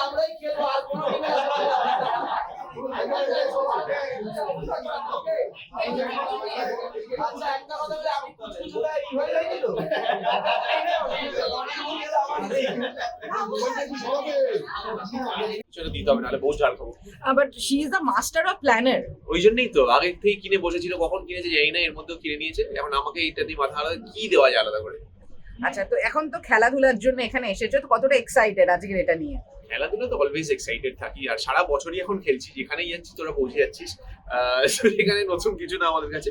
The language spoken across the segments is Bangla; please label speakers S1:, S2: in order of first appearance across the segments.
S1: আমরাই খেলবো আর কোনো আচ্ছা একটা কথা বলে আমি কিছুটা ই হয়ে যাই তো
S2: সেটা দিতে হবে, নাহলে বহু ঝাড় খাবো।
S3: But she is the master of planner.
S2: ওই জন্যই তো আগে থেকে কিনে বসেছিল, কখন কিনেছে জানি না, এর মধ্যেও কিনে নিয়েছে। এখন আমাকে এইটা দিয়ে মাথা আলাদা কি দেওয়া যায় আলাদা করে।
S3: আচ্ছা, তো এখন তো খেলাধুলার জন্য এখানে এসেছো, তো কতটা এক্সাইটেড আজকের এটা নিয়ে?
S2: খেলাধুলা তো অলওয়েজ এক্সাইটেড থাকি, আর সারা বছরই এখন খেলছি, যেখানেই যাচ্ছি তোরা পৌঁছে যাচ্ছিস। এখানে নতুন কিছু না আমাদের কাছে।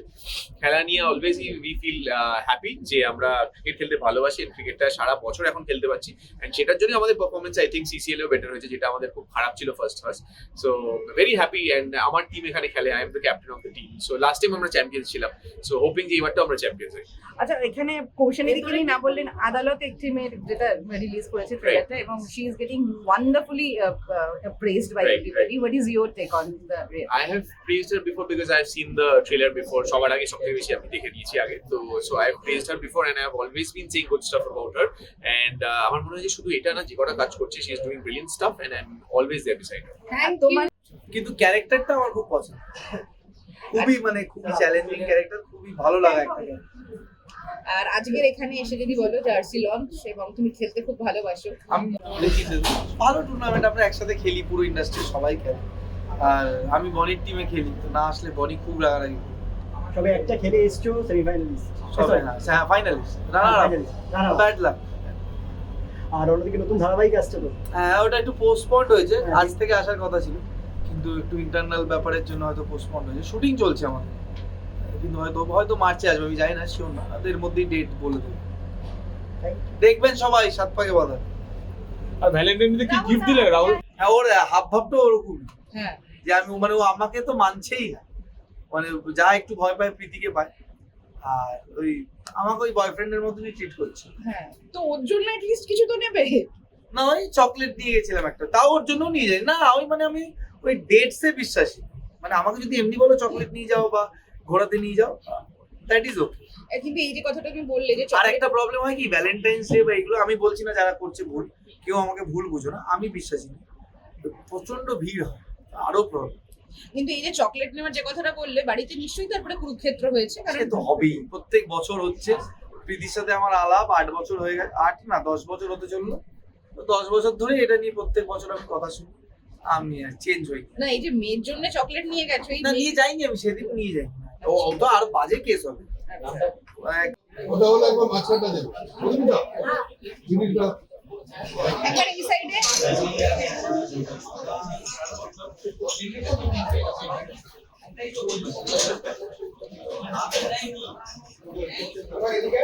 S2: খেলা নিয়ে অলওয়েজ উই ফিল হ্যাপি যে আমরা ক্রিকেট খেলতে ভালোবাসি, ক্রিকেটটা সারা বছর এখন খেলতে পারছি, এন্ড সেটার জন্য আমাদের পারফরমেন্স আই থিঙ্ক সিসিএল এও বেটার হয়েছে, যেটা আমাদের খুব খারাপ ছিল first. So very happy, and আমার টিম এখানে খেলে, I am the captain of the team. So last time আমরা চ্যাম্পিয়ন্স ছিলাম, সো হোপিং যে এবারটাও আমরা চ্যাম্পিয়ন্স হই।
S3: আচ্ছা, এখানে কৌশানী কি না বললেন, আদালত একটি মেয়ের যেটা রিলিজ করেছে ট্রেলারটা, এবং she is getting wonderfully praised by everybody. What is your take on the
S2: I have praised her before because I've seen the trailer before. সবার আগে সবথেকে বেশি আমি দেখে নিয়েছি আগে, তো so I've praised her before and I have always been saying good stuff about her, and আমার মনে হয় যে শুধু এটা না, যে কটা কাজ করছে she is doing brilliant stuff and I'm always there beside her.
S3: তোমার
S4: কিন্তু ক্যারেক্টারটা আমার খুব পছন্দ, খুবই মানে খুবই চ্যালেঞ্জিং ক্যারেক্টার, খুবই ভালো লাগা একটা।
S3: আর আজকের এখানে এসে যদি বলো জার্সি লঞ্চ, এবং তুমি খেলতে খুব ভালোবাসো,
S4: আমি ভালো টুর্নামেন্ট আমরা একসাথে খেলি, পুরো ইন্ডাস্ট্রি সবাই খেলে, আর আমি বনির টিমে খেলি, তো না আসলে বনি খুব রাগারাগি।
S5: সবে একটা খেলে এসছো সেমিফাইনালিস্ট,
S4: সবাই হ্যাঁ ফাইনালিস্ট, ব্যাড লাক।
S5: আর অন্যদিকে নতুন ধারাবাহিক আসছে তো,
S4: হ্যাঁ ওটা একটু পোস্টপন্ড হয়েছে, আজ থেকে আসার কথা ছিল, কিন্তু একটু ইন্টারনাল ব্যাপারের জন্য হয়তো পোস্টপন্ড হয়েছে। শুটিং চলছে আমাদের, কিন্তু হয়তো মার্চে আসবে, আমি জানি না, শিওর না, এর মধ্যেই ডেট বলে দেবো। দেখবেন সবাই 7 পাকে বাঁধা।
S6: আর ভ্যালেন্টাইন ডে কি গিফট দিলে রাহুল?
S4: হ্যাঁ ওর হাব ভাবটা ওরকম,
S3: হ্যাঁ,
S4: যে আমি মানে ও আমাকে তো মানছেই না, মানে যা একটু ভয় পায় প্রীতিকে পায়, আর ওই আমাকে ওই বয়ফ্রেন্ডের মতনই ট্রিট করছে।
S3: হ্যাঁ, তো ওর জন্য অ্যাট লিস্ট কিছু তো নেবে
S4: না, ওই চকলেট নিয়ে গেছিলাম একটা, তাও ওর জন্য নিয়ে যাই না, ওই মানে আমি ওই ডেটসে বিশ্বাসী, মানে আমাকে যদি এমনি বলো চকলেট নিয়ে যাও বা ঘোরাতে নিয়ে যাও, দ্যাট ইজ ওকে।
S3: কিন্তু এই যে কথাটা তুমি বললে যে
S4: আর একটা প্রবলেম হয় কি, ভ্যালেন্টাইন্স ডে বা এগুলো, আমি বলছি না যারা করছে ভুল, কেউ আমাকে ভুল বুঝো না, আমি বিশ্বাসী না, প্রচন্ড ভিড় হয়, আরো প্রবলেম।
S3: কিন্তু এই যে চকলেট নেওয়ার যে কথাটা বললে, বাড়িতে নিশ্চয়ই তারপরে কুরুক্ষেত্র হয়েছে, কারণ
S4: সে তো হবেই, প্রত্যেক বছর হচ্ছে। প্রীতির সাথে আমার আলাপ 8 বছর হয়ে গেছে, 8 না 10 বছর হতে চললো, তো 10 বছর ধরে এটা নিয়ে প্রত্যেক বছর আমি কথা শুনি, আমি আর চেঞ্জ হই
S3: না। এই যে মেয়ের জন্য চকলেট নিয়ে গেছো, এই
S4: না, নিয়ে যাইনি আমি, সেদিন নিয়ে যাই, ও তো আরো বাজে কেস হবে।
S7: ওটা হলো একবার মাছটা দেবো, বুঝলি তো জিনিসটা
S3: একবার এই সাইডে
S7: এদিকে